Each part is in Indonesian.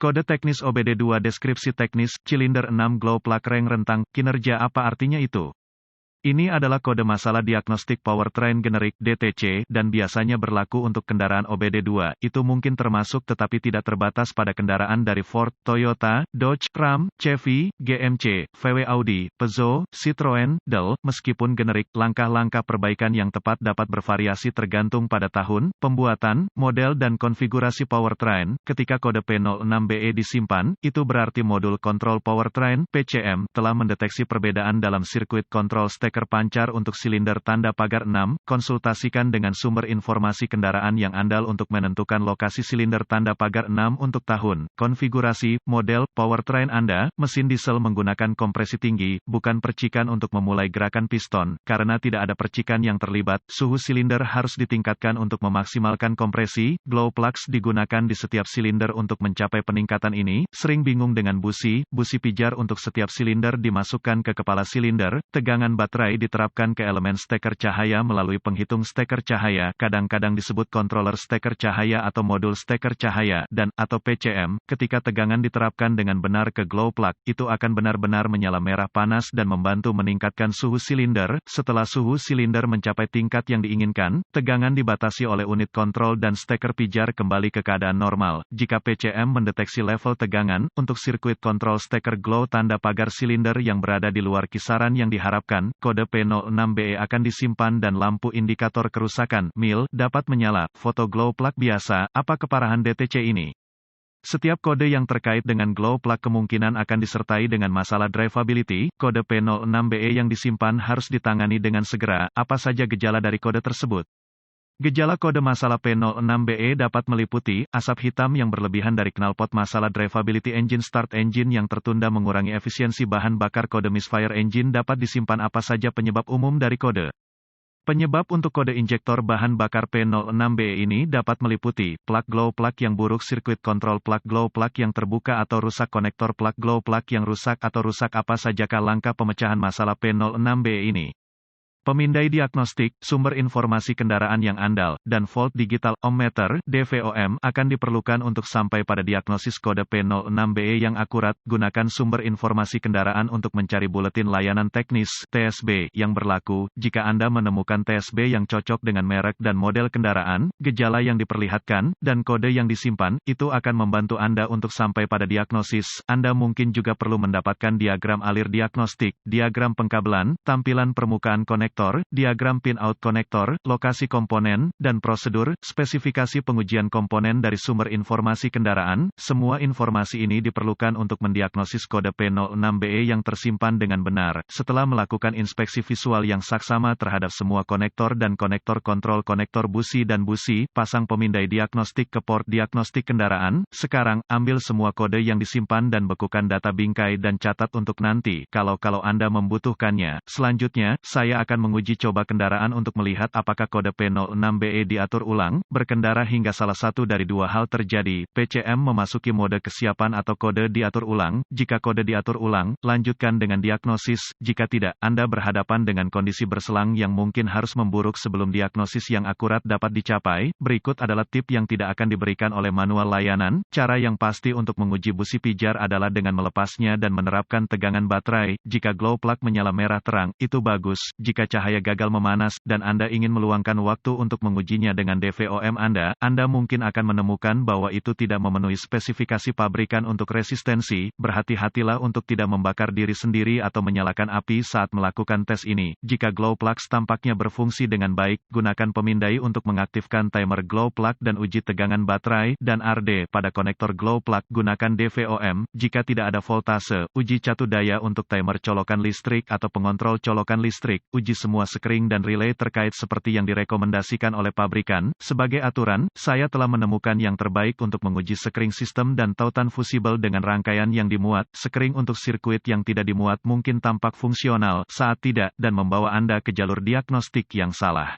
Kode teknis OBD2 deskripsi teknis, silinder 6 glow plug reng rentang, kinerja apa artinya itu? Ini adalah kode masalah diagnostik powertrain generik (DTC) dan biasanya berlaku untuk kendaraan OBD2. Itu mungkin termasuk tetapi tidak terbatas pada kendaraan dari Ford, Toyota, Dodge, Ram, Chevy, GMC, VW Audi, Peugeot, Citroen, Dell. Meskipun generik, langkah-langkah perbaikan yang tepat dapat bervariasi tergantung pada tahun, pembuatan, model dan konfigurasi powertrain. Ketika kode P06BE disimpan, itu berarti modul kontrol powertrain (PCM) telah mendeteksi perbedaan dalam sirkuit kontrol steker pancar untuk silinder tanda pagar 6, konsultasikan dengan sumber informasi kendaraan yang andal untuk menentukan lokasi silinder tanda pagar 6 untuk tahun, konfigurasi, model, powertrain Anda. Mesin diesel menggunakan kompresi tinggi, bukan percikan untuk memulai gerakan piston. Karena tidak ada percikan yang terlibat, suhu silinder harus ditingkatkan untuk memaksimalkan kompresi. Glow plugs digunakan di setiap silinder untuk mencapai peningkatan ini. Sering bingung dengan busi pijar untuk setiap silinder dimasukkan ke kepala silinder. Tegangan baterai diterapkan ke elemen steker cahaya melalui penghitung steker cahaya, kadang-kadang disebut controller steker cahaya atau modul steker cahaya, dan atau PCM. Ketika tegangan diterapkan dengan benar ke glow plug, itu akan benar-benar menyala merah panas dan membantu meningkatkan suhu silinder. Setelah suhu silinder mencapai tingkat yang diinginkan, tegangan dibatasi oleh unit kontrol dan steker pijar kembali ke keadaan normal. Jika PCM mendeteksi level tegangan, untuk sirkuit kontrol steker glow tanda pagar silinder yang berada di luar kisaran yang diharapkan, kode P06BE akan disimpan dan lampu indikator kerusakan (MIL) dapat menyala. Foto glow plug biasa, apa keparahan DTC ini? Setiap kode yang terkait dengan glow plug kemungkinan akan disertai dengan masalah drivability. Kode P06BE yang disimpan harus ditangani dengan segera. Apa saja gejala dari kode tersebut? Gejala kode masalah P06BE dapat meliputi asap hitam yang berlebihan dari knalpot, masalah drivability, engine start, engine yang tertunda, mengurangi efisiensi bahan bakar. Kode misfire engine dapat disimpan. Apa saja penyebab umum dari kode? Penyebab untuk kode injektor bahan bakar P06BE ini dapat meliputi plug glow plug yang buruk, sirkuit kontrol plug glow plug yang terbuka atau rusak, konektor plug glow plug yang rusak atau rusak. Apa sajakah langkah pemecahan masalah P06BE ini? Pemindai diagnostik, sumber informasi kendaraan yang andal, dan volt digital ohmmeter (DVOM) akan diperlukan untuk sampai pada diagnosis kode P06BE yang akurat. Gunakan sumber informasi kendaraan untuk mencari buletin layanan teknis (TSB) yang berlaku. Jika Anda menemukan TSB yang cocok dengan merek dan model kendaraan, gejala yang diperlihatkan, dan kode yang disimpan, itu akan membantu Anda untuk sampai pada diagnosis. Anda mungkin juga perlu mendapatkan diagram alir diagnostik, diagram pengkabelan, tampilan permukaan konektor, diagram pin-out konektor, lokasi komponen, dan prosedur, spesifikasi pengujian komponen dari sumber informasi kendaraan. Semua informasi ini diperlukan untuk mendiagnosis kode P06BE yang tersimpan dengan benar. Setelah melakukan inspeksi visual yang saksama terhadap semua konektor dan konektor kontrol, konektor busi dan busi, pasang pemindai diagnostik ke port diagnostik kendaraan. Sekarang, ambil semua kode yang disimpan dan bekukan data bingkai dan catat untuk nanti, kalau Anda membutuhkannya. Selanjutnya, saya akan menguji coba kendaraan untuk melihat apakah kode P06BE diatur ulang. Berkendara hingga salah satu dari dua hal terjadi, PCM memasuki mode kesiapan atau kode diatur ulang. Jika kode diatur ulang, lanjutkan dengan diagnosis. Jika tidak, Anda berhadapan dengan kondisi berselang yang mungkin harus memburuk sebelum diagnosis yang akurat dapat dicapai. Berikut adalah tip yang tidak akan diberikan oleh manual layanan. Cara yang pasti untuk menguji busi pijar adalah dengan melepasnya dan menerapkan tegangan baterai. Jika glow plug menyala merah terang, itu bagus. Jika cahaya gagal memanas, dan Anda ingin meluangkan waktu untuk mengujinya dengan DVOM Anda mungkin akan menemukan bahwa itu tidak memenuhi spesifikasi pabrikan untuk resistensi. Berhati-hatilah untuk tidak membakar diri sendiri atau menyalakan api saat melakukan tes ini. Jika glow plugs tampaknya berfungsi dengan baik, gunakan pemindai untuk mengaktifkan timer glow plug dan uji tegangan baterai dan RD pada konektor glow plug. Gunakan DVOM. Jika tidak ada voltase, uji catu daya untuk timer colokan listrik atau pengontrol colokan listrik. Uji semua sekring dan relay terkait seperti yang direkomendasikan oleh pabrikan. Sebagai aturan, saya telah menemukan yang terbaik untuk menguji sekring sistem dan tautan fusibel dengan rangkaian yang dimuat. Sekring untuk sirkuit yang tidak dimuat mungkin tampak fungsional saat tidak, dan membawa Anda ke jalur diagnostik yang salah.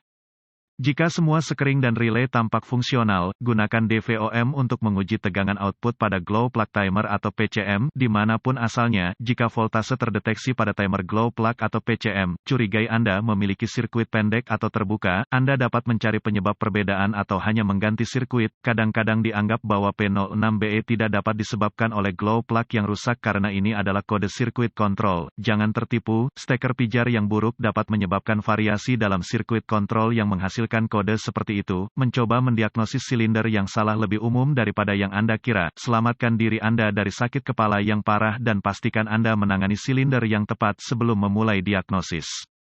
Jika semua sekring dan relay tampak fungsional, gunakan DVOM untuk menguji tegangan output pada glow plug timer atau PCM, dimanapun asalnya. Jika voltase terdeteksi pada timer glow plug atau PCM, curigai Anda memiliki sirkuit pendek atau terbuka, Anda dapat mencari penyebab perbedaan atau hanya mengganti sirkuit. Kadang-kadang dianggap bahwa P06BE tidak dapat disebabkan oleh glow plug yang rusak karena ini adalah kode sirkuit kontrol. Jangan tertipu, steker pijar yang buruk dapat menyebabkan variasi dalam sirkuit kontrol yang menghasilkan kode seperti itu. Mencoba mendiagnosis silinder yang salah lebih umum daripada yang Anda kira. Selamatkan diri Anda dari sakit kepala yang parah dan pastikan Anda menangani silinder yang tepat sebelum memulai diagnosis.